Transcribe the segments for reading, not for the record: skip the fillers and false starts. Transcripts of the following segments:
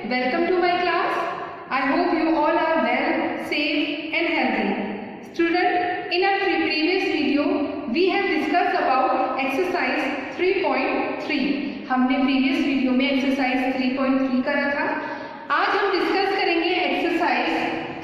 welcome to my class. I hope you all are well, safe and healthy. Student, in our previous video, we have discussed about exercise 3.3. हमने previous video में exercise 3.3 करा था. आज हम discuss करेंगे exercise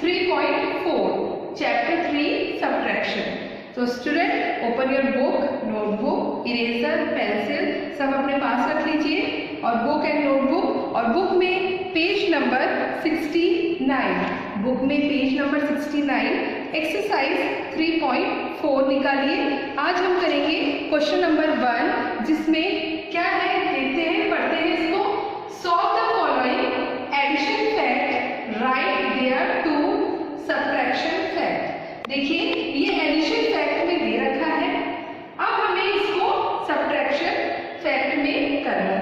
3.4, chapter 3 subtraction. तो student open your book, notebook, eraser, pencil सब अपने पास रख लीजिए और बुक एंड नोटबुक और बुक में पेज नंबर 69, बुक में पेज नंबर 69 एक्सरसाइज 3.4 निकालिए. आज हम करेंगे क्वेश्चन नंबर 1 जिसमें क्या है देखते हैं, पढ़ते हैं इसको. Solve the following addition fact, right there to subtraction fact. देखिए ये एडिशन फैक्ट में दे रखा है, अब हमें इसको सब्ट्रैक्शन फैक्ट में करना है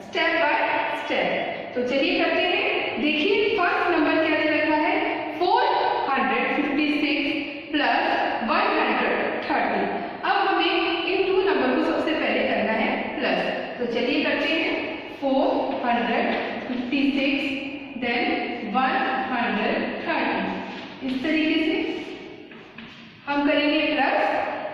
स्टेप बाय स्टेप. तो चलिए करते हैं. देखिए फर्स्ट नंबर क्या दे रखा है, 456 प्लस 130. अब हमें इन दो नंबर को सबसे पहले करना है प्लस. तो चलिए करते हैं. 456 देन 130. इस तरीके से हम करेंगे प्लस.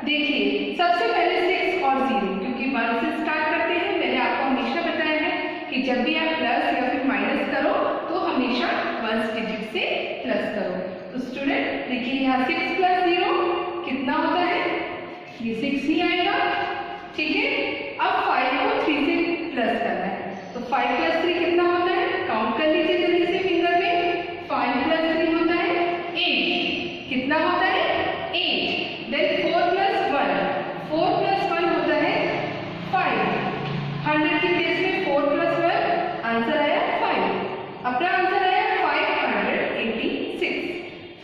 देखिए सबसे पहले 6 और 0 क्योंकि 1 से स्टार्ट करते हैं. मैंने आपको हमेशा बताया है कि जब भी आप प्लस या फिर माइनस करो तो हमेशा 1 डिजिट से प्लस करो. तो स्टूडेंट देखिए यहाँ 6 प्लस 0 कितना होता है, ये 6 ही आएगा. ठीक है. अब 5 को 3 से प्लस करना है. तो 5 प्लस 3 कितना होता है, काउंट कर लीजिए जल्दी से फिंगर में. 5 प्लस 3 होता है 8. कितना होता है 8. देन 4 प्लस 1, 4 प्लस 1 होता है 5. 100 की प्लेस में 4 प्लस 1 आंसर आया 5. अपना आंसर आया 586.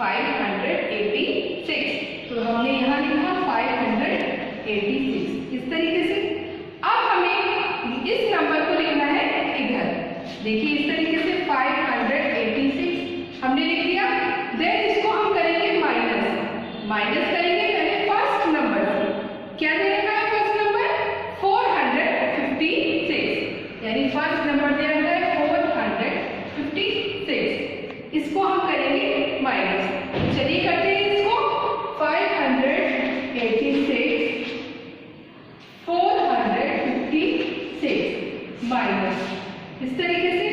586. तो हमने यहाँ लिखा 586 इस तरीके से. अब हमें इस नंबर को लिखना है इधर. देखिए इस तरीके से 586 हमने लिख दिया. देन इसको हम करेंगे माइनस करेंगे पहले फर्स्ट नंबर से. क्या दे रखा है फर्स्ट नंबर, 456. यानी फर्स्ट नंबर दे रखा है 456. इसको हम करेंगे माइनस. चलिए करते हैं इसको. 586 456 माइनस. इस तरीके से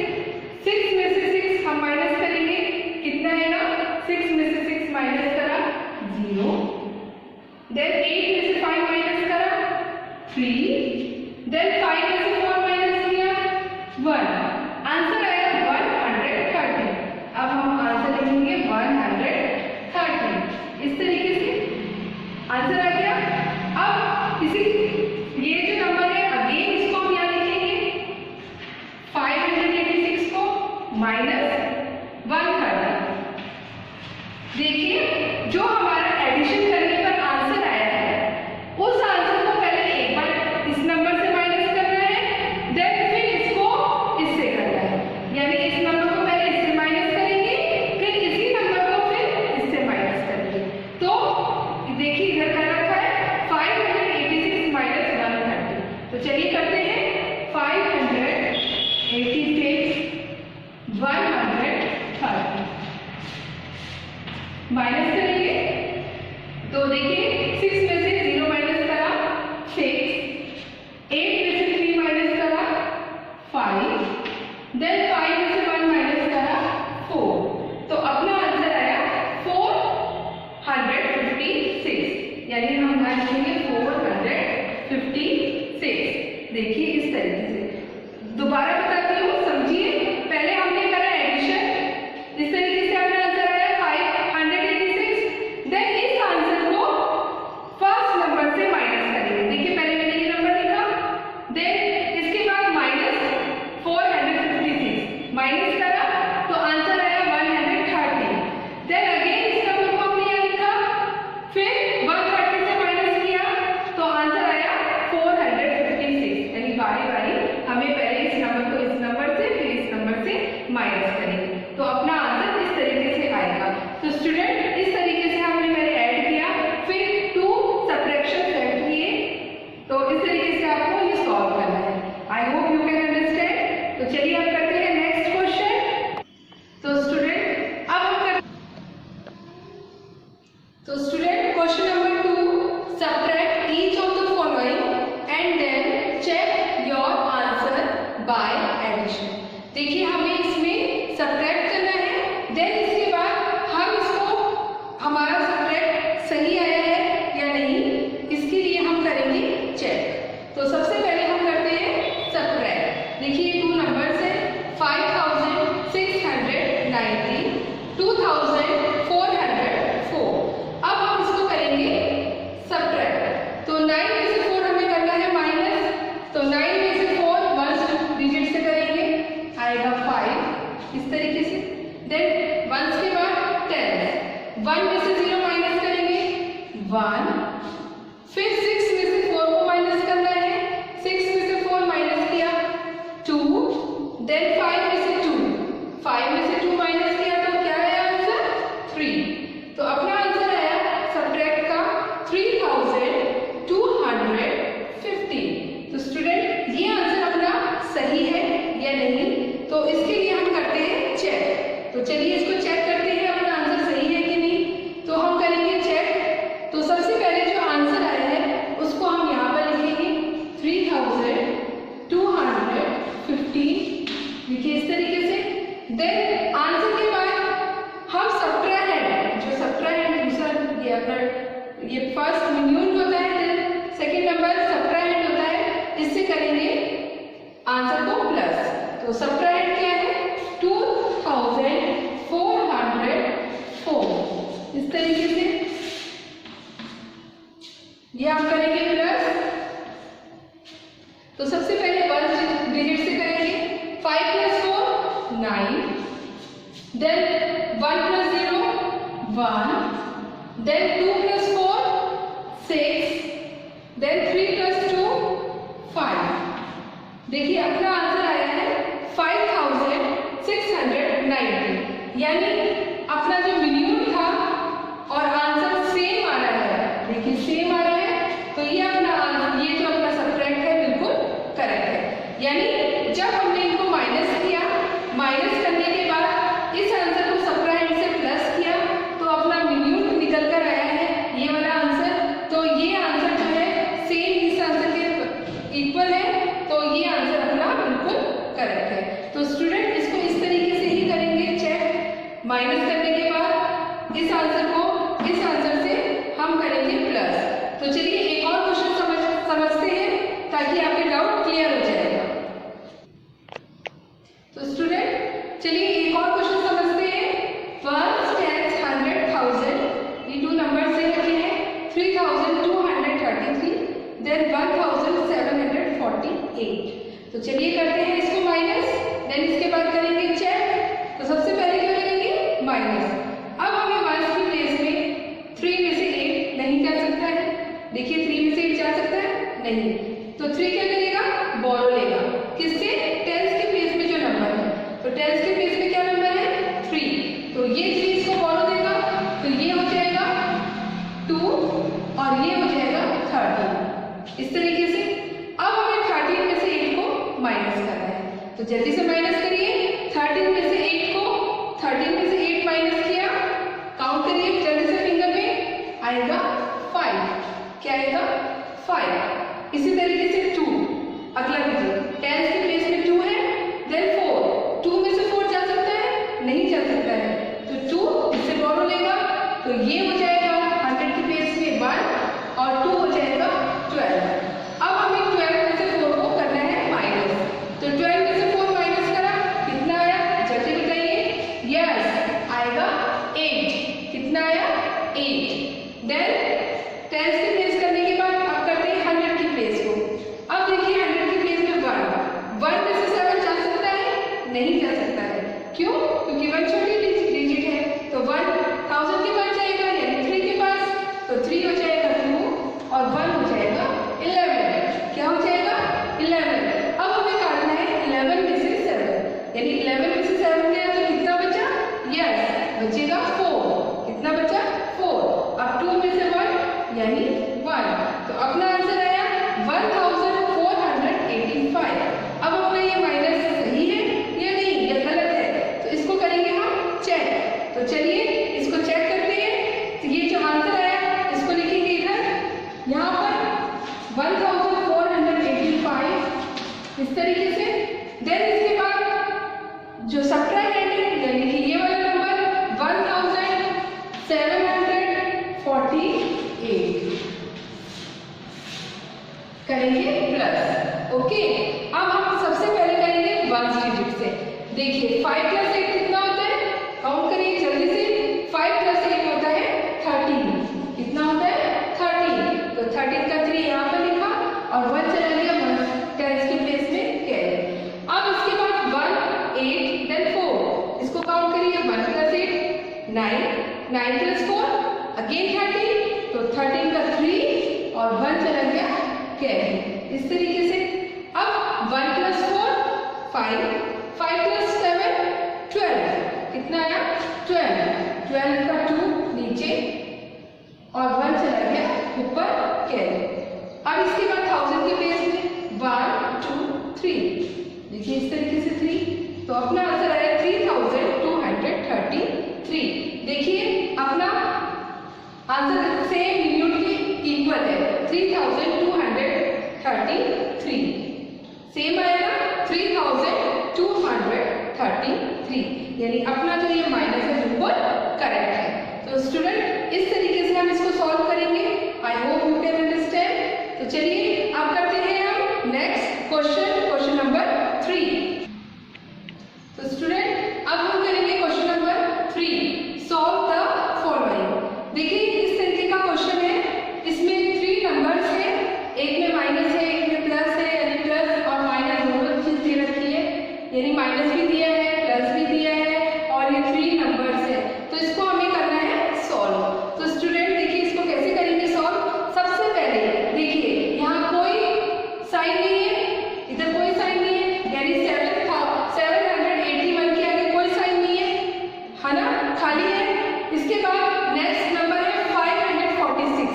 6 में से 6 हम माइनस करेंगे. कितना है ना, 6 में से 6 माइनस करा 0. देन 8 में से 5 माइनस करा 3. देन 5 में से 4 माइनस किया 1. आंसर आया 130. अब हम आंसर लिखेंगे 130. इस तरीके से आंसर आ गया. अब इसी ये जो नंबर है अगेन इसको हम यहाँ लिखेंगे 586 को माइनस 130. देखिए जो हमारा एडिशन करने पर आंसर आया है उस आंसर को पहले एक बार इस नंबर से माइनस करना है. देन फिर इसको इससे करना है. यानी इस नंबर को पहले इससे माइनस करेंगे, फिर इसी नंबर को फिर इससे माइनस करेंगे. तो देखिए इधर कर रखा है 586 माइनस 130. तो चलिए करते हैं. 586 130 माइनस करेंगे. तो देखिए 6 में से 0 माइनस करा 6. 8 में से 3 माइनस करा 5. देन 5 में से 1 माइनस करा 4. तो अपना आंसर आया 456. यानी हम यहाँ लिखेंगे 456. देखिए इस तरीके से. दोबारा बताती हूँ, समझिए. पहले हमने करा एडिशन, इस तरीके से अपना आंसर आया 586. देन इस आंसर को फर्स्ट नंबर से माइनस करेंगे. देखिए पहले मैंने ये नंबर लिखा, देन इसके बाद माइनस 456 माइनस करा तो आंसर आया 130. देन अगेन इस नंबर को हमने यहाँ लिखा, फिर 130 से माइनस किया तो आंसर आया 456. यानी बारी बारी हमें पहले इस नंबर को इस नंबर से फिर इस नंबर से माइनस करेंगे. तो अपना आंसर इस तरीके से आएगा. तो स्टूडेंट इस तरीके से हमने पहले ऐड किया, फिर 2 सब्ट्रैक्शन फैक्ट किए. तो इस तरीके से आपको ये सॉल्व करना है. I hope you can understand. तो चलिए अब करते हैं नेक्स्ट क्वेश्चन. देखिए हमें इसमें सब्ट्रैक्ट करना है, देन इसके बाद हम इसको हमारा सब्ट्रैक्ट सही आया है या नहीं, इसके लिए हम करेंगे चेक। तो सबसे पहले हम करते हैं सब्ट्रैक्ट। देखिए 2 नंबर्स हैं 5690, 2404। अब हम इसको करेंगे सब्ट्रैक्ट। तो 9 में से 4 हमें करना है माइनस, तो 9 में से 4 1 डिजिट से करेंगे, आएगा 5 इस तरीके से। देन 1 के बाद 10, 1 में से 0 माइनस करेंगे 1, फिर 6 में से 4 को माइनस करना है, 6 में से 4 माइनस किया 2, देन 5 में से 2, 5 में से 2 माइनस किया तो क्या आया आंसर 3। तो अपना आंसर आया सब्ट्रैक्ट का 3250। तो स्टूडेंट ये आंसर अपना सही है या नहीं, तो इसके लिए हम करते हैं चेक। तो चलिए इसको चेक करते हैं अपना आंसर सही है कि नहीं। तो हम करेंगे चेक। तो सबसे पहले जो आंसर आया है उसको हम यहाँ पर लिखेंगे 3250, लिखिए इस तरीके से। देन आंसर के बाद हम सब्ट्रैक्ट, जो सब्ट्रैक्ट दूसरा ये अपना ये फर्स्ट मिन्यूट होता है, देन सेकंड नंबर सब्ट्रैक्ट होता है, इससे करेंगे आंसर को प्लस। तो सब्ट्रैक्ट क्या है 2404, इस तरीके से ये हम करेंगे प्लस। तो सबसे पहले 1 डिजिट से करेंगे, 5 + 4 9, देन 1 + 0 1, देन 2 + 4 6, देन 3 + 2 5। देखिए अपना आंसर आया है 5690, यानी अपना जो मिन्यूट था और आंसर सेम आ रहा है। देखिए सेम आ रहा है, तो ये अपना आंसर, ये जो अपना सब्ट्रैक्ट है बिल्कुल करेक्ट है। यानी जब हमने इनको माइनस किया, माइनस करने के बाद इस आंसर को सब्ट्रैक्ट से प्लस किया, तो अपना मिन्यूट निकल कर आया है ये वाला आंसर। तो ये आंसर जो है सेम इस आंसर के इक्वल है, तो ये आंसर अपना बिल्कुल करेक्ट है। तो स्टूडेंट इसको इस तरीके से ही करेंगे चेक। माइनस करने के बाद इस आंसर को इस आंसर से हम करेंगे प्लस। तो चलिए एक और क्वेश्चन समझते हैं ताकि आपके डाउट क्लियर हो जाएगा। तो स्टूडेंट चलिए एक और क्वेश्चन समझते हैं। 1 10 100,000, ये 2 नंबर से रखे हैं 3233, देन 1748। तो चलिए करते हैं इसको माइनस, देन इसके बाद करेंगे चेक। तो सबसे पहले क्या करेंगे माइनस। अब हमें 1 की प्लेस में 3 में से 8 नहीं जा सकता है। देखिए 3 में से 8 जा सकता है नहीं, तो 3 क्या करेगा बोरो लेगा, किससे 10 के प्लेस में जो नंबर है। तो 10 के प्लेस में क्या नंबर है 3, तो ये 3 इसको बोरो देगा, तो ये हो जाएगा 2 और ये हो जाएगा 13 इस तरीके से। अब हमें 13 में से 8 को माइनस करना है, तो जल्दी से माइनस करिए। 13 में से 8 को 13 में से 8 माइनस किया, काउंट करिए जल्दी से फिंगर में, आएगा 5। क्या आएगा 5। इसी तरीके से 2 अगला कीजिए, 10 के प्लेस में 2 है, देन 4, 2 में से 4 जा सकता है नहीं जा सकता है, तो 2 इससे बोरो लेगा, तो ये हो जाएगा 100 के प्लेस में 1 और 2 हो जाएगा 12। अब हमें 12 में से 4 को करना है माइनस, तो 12 में से 4 माइनस करा, कितना आया जल्दी बताइए। यस आएगा 8। कितना आया 8। देन 10 के प्लेस करने के बाद अब करते हैं 100 की प्लेस को। अब देखिए 100 की प्लेस में 1 में से 7 जा सकता है नहीं जा सकता है, क्यों क्योंकि 1 छोटी डिजिट है, तो 1000 के पास जाएगा यानी 3 के पास, तो 3 हो जाएगा 2 और 1 हो जाएगा 11। क्या हो जाएगा 11। अब हमें काटना है 11 में से 7, यानी 11 में से 7 गया तो कितना बचा, यस बचेगा 4। कितना बचा 4। अब 2 में से 1 यानी 1, तो अपना आंसर आया 1485। अब अपना ये माइनस सही है या नहीं या गलत है, तो इसको करेंगे हम चेक। तो चलिए इसको चेक करते हैं। तो ये जो आंसर आया इसको लिखेंगे इधर, यहाँ पर 1485 इस तरीके से। देन इसके बाद करेंगे प्लस। ओके, अब हम सबसे पहले करेंगे वंस डिजिट से। देखिए 5 + 8 कितना होता है, काउंट करिए जल्दी से। 5 + 8 होता है 13। कितना होता है 13। तो 13 का 3 यहाँ पर लिखा और 1 चला गया 10 के प्लेस में कैरी। अब इसके बाद 1 8 देन 4, इसको काउंट करिए। 1 + 8 9, 9 + 4 अगेन 13, तो 13 का 3 और 1 चला गया कैरी। इस तरीके से अब 1 + 4 5, 5 + 7 12, कितना आया 12, 12 का 2 नीचे और 1 चला गया ऊपर कैरी। अब इसके बाद 1000 के बेस में 1 2 3, देखिए इस तरीके से 3, तो अपना आंसर आया 3233। देखिए अपना आंसर सेम यूनिट के इक्वल है 3233, सेम आएगा 3233, यानी अपना जो ये माइनस है बिल्कुल करेक्ट है। तो स्टूडेंट इस तरीके से हम इसको सॉल्व करेंगे। I hope you can understand. तो चलिए अब करते हैं हम नेक्स्ट क्वेश्चन नंबर 3। तो स्टूडेंट अब हम करेंगे question number 3, solve the following. देखिए इस तरीके का क्वेश्चन है, इसमें 3 नंबर्स है, एक में माइनस है एक में प्लस है, यानी प्लस और माइनस दोनों चीज दे रखी है, यानी माइनस भी दिया है प्लस भी दिया है और ये 3 नंबर्स है। तो इसको हमें करना है सॉल्व। तो स्टूडेंट देखिए इसको कैसे करेंगे सॉल्व। सबसे पहले देखिए यहाँ कोई साइन नहीं है, इधर कोई साइन नहीं है, यानी 781 के आगे कोई साइन नहीं है ना, खाली है। इसके बाद नेक्स्ट नंबर है 546,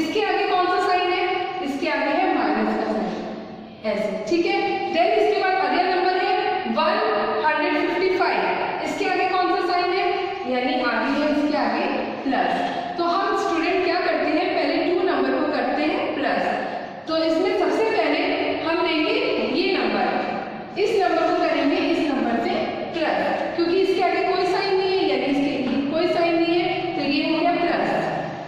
इसके आगे कौन सा साइन है, इसके आगे है माइनस का साइन, ऐसे ठीक है। देन इसके बाद अगला नंबर है 155, इसके आगे कौन सा साइन है, यानी आगे है इसके आगे प्लस। तो हम स्टूडेंट क्या करते हैं, पहले 2 नंबर को करते हैं प्लस। तो इसमें सबसे पहले हम लेंगे ये नंबर, इस नंबर को करेंगे इस नंबर से प्लस, क्योंकि इसके आगे कोई साइन नहीं है, यानी इसके कोई साइन नहीं है, तो ये हो गया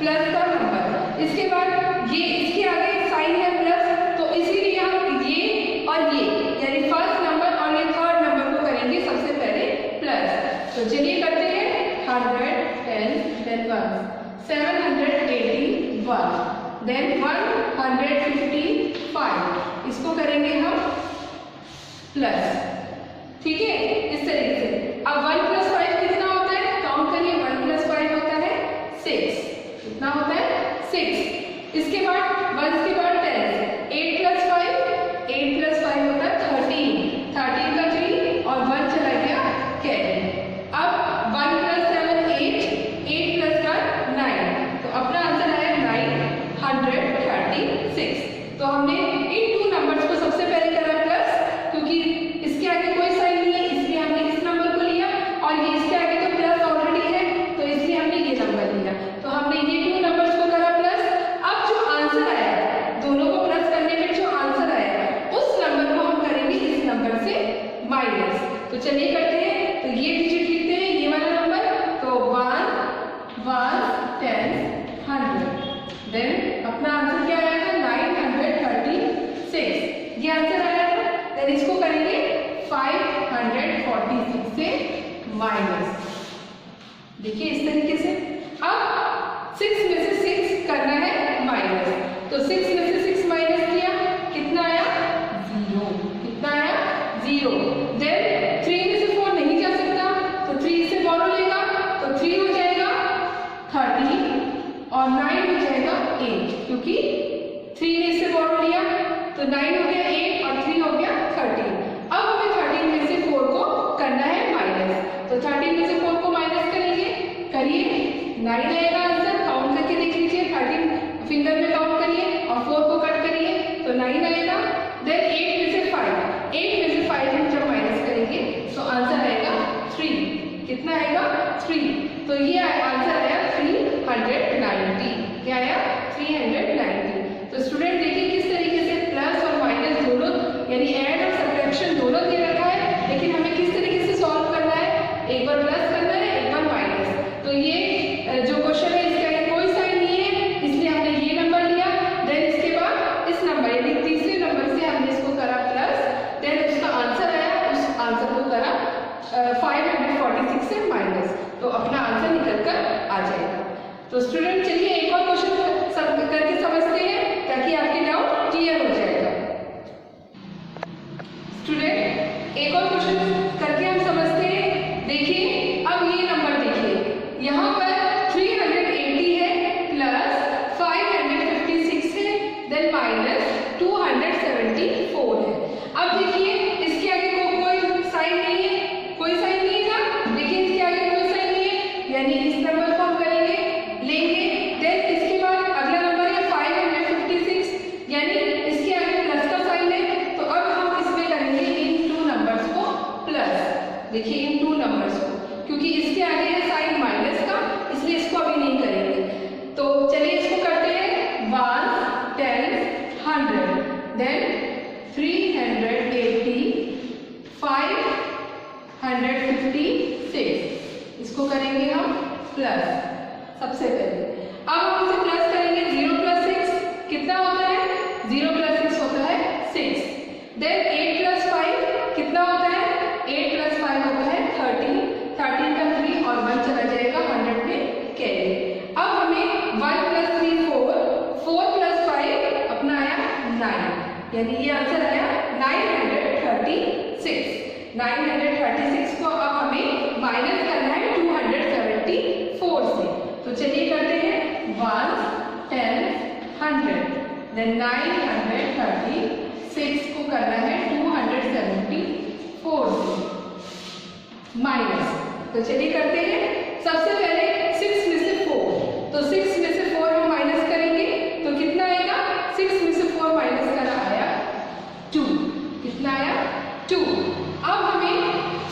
प्लस का नंबर। इसके बाद ये इसके आगे साइन है प्लस, तो इसीलिए हम ये और ये यानी फर्स्ट नंबर और ये थर्ड नंबर को करेंगे सबसे पहले प्लस। तो चलिए करते हैं 110 देन 1 781 देन 155, इसको करेंगे हम प्लस, ठीक है इस तरीके से। अब 1 + 5 कितना होता है, काउंट करिए। 1 + 5 होता है 6, कितना होता है 6। इसके बाद 1 के बाद 10, 8 + 5 होता है 13, 13 का 3 और 1 चला गया कैरी। अब 1 + 7 8, 8 + 1 9, तो अपना आंसर आया 936। तो हमने इन 2 नंबर्स को सबसे पहले करा प्लस, क्योंकि इसके आगे कोई साइन नहीं है, इसलिए हमने इस नंबर को लिया, और ये इसके आगे तो प्लस ऑलरेडी है, तो इसलिए हमने ये नंबर लिया। तो हमने ये 2 नंबर्स को करा प्लस। अब जो आंसर आया, दोनों को प्लस करने में जो आंसर आया, उस नंबर को हम करेंगे इस नंबर से माइनस। तो चलिए करते हैं। तो ये डिजिट लिखते हैं, ये वाला नंबर, तो 1 1 10 100, देन अपना आंसर क्या आया था 936, ये आंसर आया था। देन इसको करेंगे 546 से माइनस, देखिए इस तरीके से। अब 6 में से 6 करना है माइनस, तो 6 में से 6 माइनस किया, कितना आया 0, कितना आया 0। देन 3 में से 4 नहीं जा सकता, तो 3 से बोरो लेगा, तो 3 हो जाएगा 30 और 9 हो जाएगा 8, क्योंकि 3 ने इससे बोरो लिया, तो 9 हो गया 8 और 3 हो गया 13। अब हमें 13 में से 4 को करना है माइनस, तो 13 में से 4 को माइनस करेंगे, करिए 9 आएगा आंसर, काउंट करके देख लीजिए, 13 फिंगर में काउंट करिए और 4 को कट करिए, तो 9 आएगा। देन 8 में से 5 हम जब माइनस करेंगे तो आंसर आएगा 3, कितना आएगा 3। तो ये आंसर आया 390, क्या आया 390। तो स्टूडेंट देखिए किस तरीके से प्लस और माइनस दोनों, यानी ऐड और सब्ट्रैक्शन दोनों दे रखा है, लेकिन हमें किस तरीके से सॉल्व करना है, एक बार प्लस करना है एक बार माइनस। तो ये जो क्वेश्चन है इसके आगे कोई साइन नहीं है, इसलिए हमने ये नंबर लिया। देन इसके बाद इस नंबर यानी तीसरे तो अपना आंसर निकल कर आ जाएगा। तो स्टूडेंट चलिए एक और क्वेश्चन करके समझते हैं ताकि आपके डाउट क्लियर हो जाएगा। स्टूडेंट एक और क्वेश्चन करके हम समझते हैं। देखिए अब ये नंबर देखिए, यहाँ पर 380 है प्लस 556 है देन माइनस 274 है। अब देखिए इसके आगे कोई साइन नहीं है, कोई साइन नहीं है ना, देखिए इसके आगे कोई साइन नहीं है, यानी इस नंबर को हम करेंगे लेंगे। देन इसके बाद अगला नंबर है 556, यानी इसके आगे प्लस का साइन है, तो अब हम इसमें करेंगे इन टू नंबर्स को प्लस। देखिए इन टू नंबर्स को, क्योंकि इसके आगे है साइन माइनस का, इसलिए इसको अभी नहीं करेंगे। तो चलिए इसको करते हैं 1 10 100 देन 380 556, इसको करेंगे हम प्लस सबसे पहले। अब हम इसे प्लस करेंगे, 0 प्लस 6 कितना होता है, 0 प्लस 6 होता है 6। देन 8 प्लस 5 कितना होता है, 8 प्लस 5 होता है 13, 13 का 3 और 1 चला जाएगा 100 में कैरी। अब हमें 1 प्लस 3 4, 4 प्लस 5 अपना आया 9, यानी ये आंसर आया 936। 936 को अब हमें माइनस करना है 274 से। तो चलिए करते हैं 1 10 100 देन 936 को करना है 274 से माइनस। तो चलिए करते हैं सबसे पहले 6 में से 4, तो 6 में से 4 हम माइनस करेंगे तो कितना आएगा, 6 में से 4 माइनस करना आया 2, कितना आया 2। अब हमें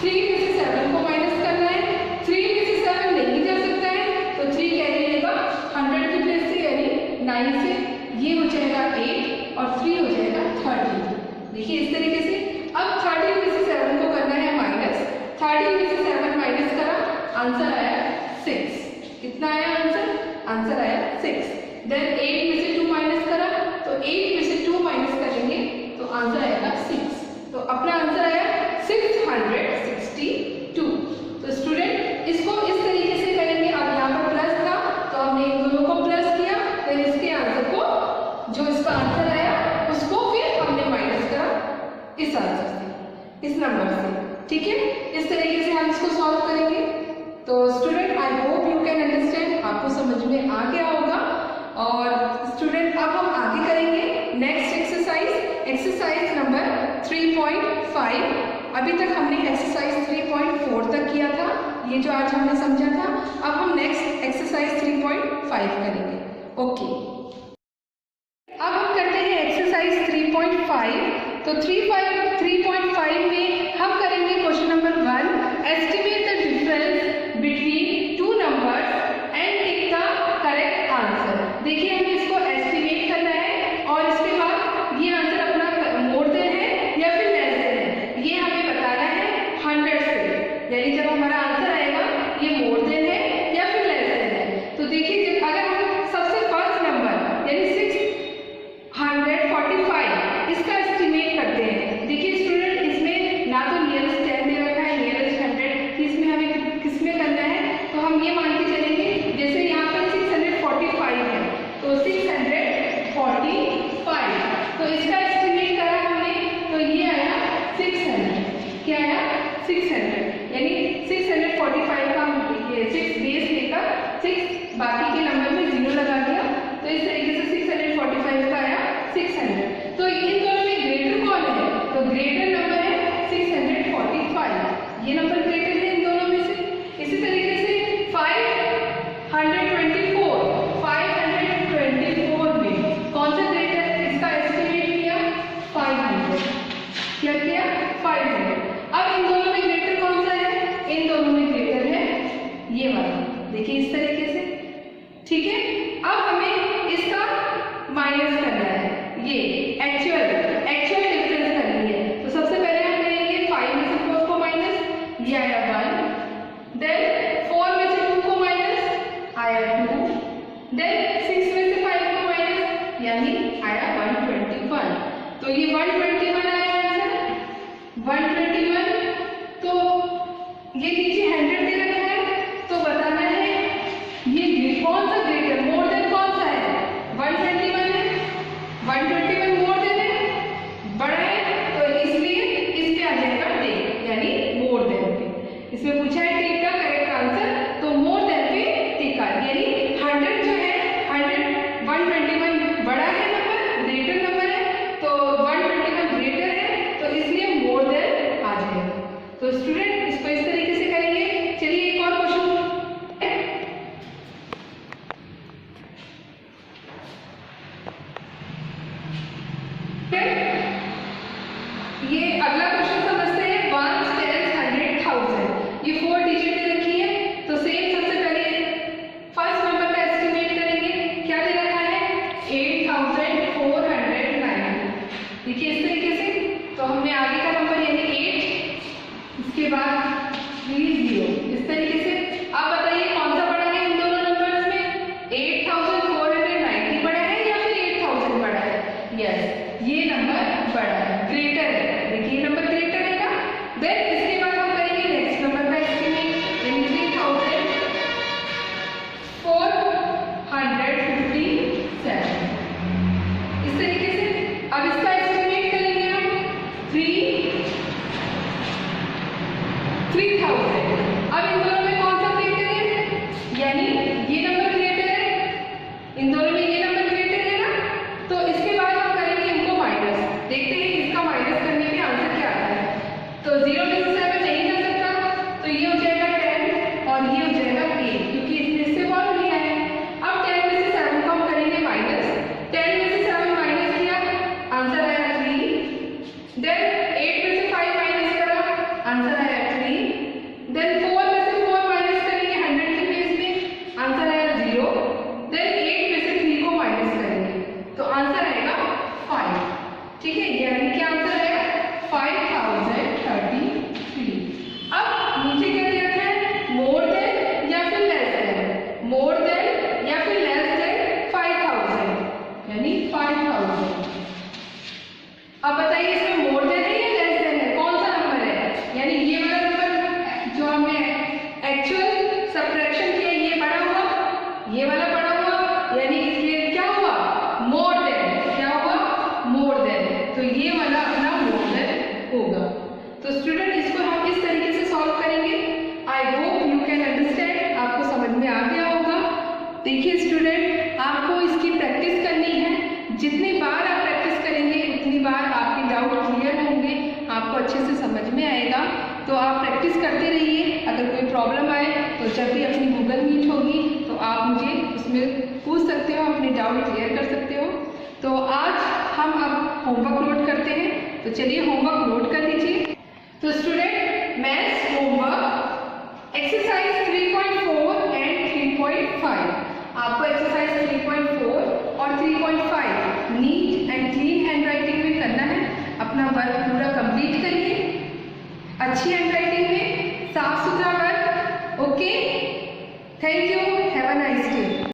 3 में से 7 को माइनस करना है, 3 में से 7 नहीं जा सकता है, तो 3 कैरी लेगा 100 की प्लेस से, यानी 9 से ये हो जाएगा 8 और 3 हो जाएगा 13। देखिए इस तरीके से। अब 13 में से 7 को करना है माइनस, 13 में से 7 माइनस करा, आंसर आया 6। कितना आया आंसर, आंसर आया 6। देन 8 में से 2 माइनस करा, तो 8 में से 2 माइनस करेंगे तो आंसर आएगा 6। तो अपना आंसर आया 662। तो स्टूडेंट इसको इस तरीके से करेंगे। अब यहाँ पर प्लस था तो हमने इन दोनों को प्लस किया, फिर इसके आंसर को, जो इसका आंसर आया उसको फिर हमने माइनस करा इस आंसर से, इस नंबर से। ठीक है, इस तरीके से हम इसको सॉल्व करेंगे। तो student I hope you can understand, आपको समझ में आ गया होगा। और स्टूडेंट अब हम आगे करेंगे नेक्स्ट एक्सरसाइज, एक्सरसाइज नंबर 3.5। अभी तक हमने एक्सरसाइज 3.4 तक किया था, ये जो आज हमने समझा था। अब हम नेक्स्ट एक्सरसाइज 3.5 करेंगे। ओके, अब हम करते हैं एक्सरसाइज 3.5। तो 3.5 में हम करेंगे question number 1, estimate the difference between two numbers and tick the correct answer. देखिए हमें इसको एस्टिमेट करना है और इसके बाद ये आंसर अपना मोर देन है या फिर लेस देन है, ये हमें बताना है 100 से। यानी जब हमारा आंसर आएगा ये मोर देन है या फिर लेस देन है। तो देखिए अगर हम सबसे फर्स्ट नंबर यानी 645 इसका एस्टिमेट करते हैं। देखिए स्टूडेंट इसमें ना तो नियरेस्ट 10 दे रखा है, नियरेस्ट 100, इसमें हमें किसमें करना है, तो हम ये मान के चलेंगे जैसे यहाँ पर 645 है तो 645, तो इसका एस्टिमेट करा हमने तो ये आया 600। क्या आया 600, यानी 645 का ये 6 बेस लेकर 6 बाकी के नंबर में 0 लगा दिया, तो इस तरीके से 645 का आया 600। तो इन दोनों में ग्रेटर कौन है, तो ग्रेटर नंबर है 645, ये नंबर ग्रेटर है इन दोनों में से। इसी तरीके से 524 में कौन सा ग्रेटर, इसका एस्टिमेट किया 500, क्या किया 500। अब इन दोनों में ग्रेटर कौन सा है, इन दोनों में ग्रेटर है ये वाला, देखिए इस तरीके से। ठीक है, अब हमें इसका माइनस करना है, ये एक्चुअल डिफरेंस करनी है। तो सबसे पहले हम करेंगे 5 में से 4 को माइनस, ये आया 1। देन 4 में से 2 को माइनस आया 2। देन 6 में से 5 को माइनस यानी आया 121। तो ये 121 आया आंसर 121। तो ये नीचे 100 दे रखा है तो आप प्रैक्टिस करते रहिए। अगर कोई प्रॉब्लम आए तो जब भी अपनी गूगल मीट होगी तो आप मुझे उसमें पूछ सकते हो, अपने डाउट क्लियर कर सकते हो। तो आज हम अब होमवर्क नोट करते हैं, तो चलिए होमवर्क नोट कर लीजिए। तो student, maths homework exercise 3.4 and 3.5, आपको एक्सरसाइज 3.4 और 3.5 neat and clean hand writing में करना है। अपना वर्क पूरा कंप्लीट करिए, अच्छी हैंड राइटिंग में, साफ सुथरा work. Okay, thank you, have a nice day.